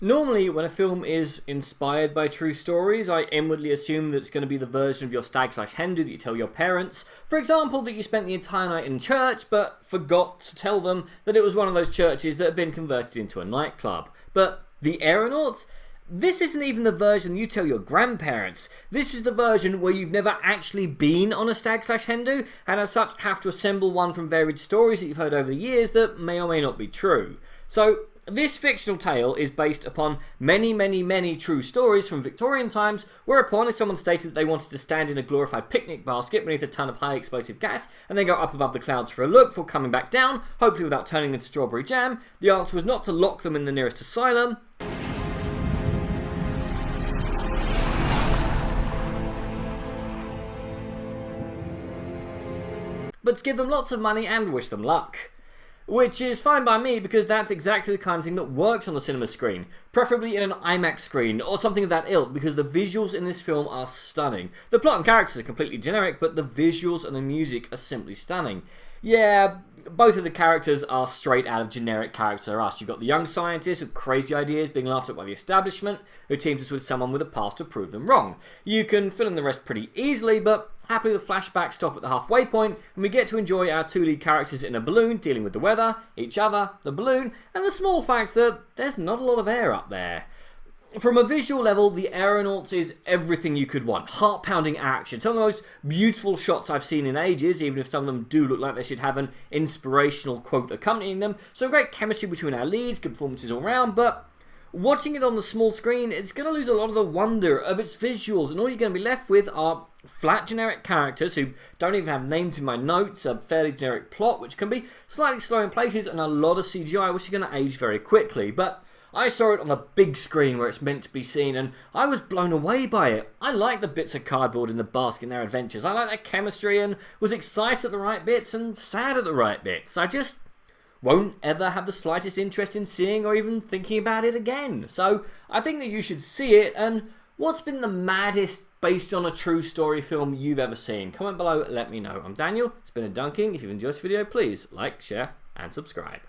Normally, when a film is inspired by true stories, I inwardly assume that it's going to be the version of your stag/hen do that you tell your parents. For example, that you spent the entire night in church, but forgot to tell them that it was one of those churches that had been converted into a nightclub. But the Aeronauts? This isn't even the version you tell your grandparents. This is the version where you've never actually been on a stag/hen do, and as such have to assemble one from varied stories that you've heard over the years that may or may not be true. So, this fictional tale is based upon many true stories from Victorian times, whereupon if someone stated that they wanted to stand in a glorified picnic basket beneath a ton of highly explosive gas and then go up above the clouds for a look before coming back down, hopefully without turning into strawberry jam, the answer was not to lock them in the nearest asylum, but to give them lots of money and wish them luck. Which is fine by me because that's exactly the kind of thing that works on the cinema screen. Preferably in an IMAX screen or something of that ilk, because the visuals in this film are stunning. The plot and characters are completely generic, but the visuals and the music are simply stunning. Yeah, both of the characters are straight out of generic Characters Are Us. You've got the young scientist with crazy ideas being laughed at by the establishment, who teams us with someone with a past to prove them wrong. You can fill in the rest pretty easily, but happily the flashbacks stop at the halfway point, and we get to enjoy our two lead characters in a balloon dealing with the weather, each other, the balloon, and the small fact that there's not a lot of air up there. From a visual level, the Aeronauts is everything you could want. Heart-pounding action. Some of the most beautiful shots I've seen in ages, even if some of them do look like they should have an inspirational quote accompanying them. Some great chemistry between our leads, good performances all round, but watching it on the small screen, it's going to lose a lot of the wonder of its visuals, and all you're going to be left with are flat generic characters who don't even have names in my notes, a fairly generic plot which can be slightly slow in places, and a lot of CGI which is going to age very quickly. But I saw it on the big screen where it's meant to be seen, and I was blown away by it. I like the bits of cardboard in the basket in their adventures. I like their chemistry and was excited at the right bits and sad at the right bits. I just won't ever have the slightest interest in seeing or even thinking about it again. So I think that you should see it. And what's been the maddest based on a true story film you've ever seen? Comment below, let me know. I'm Daniel, it's been a dunking. If you've enjoyed this video, please like, share and subscribe.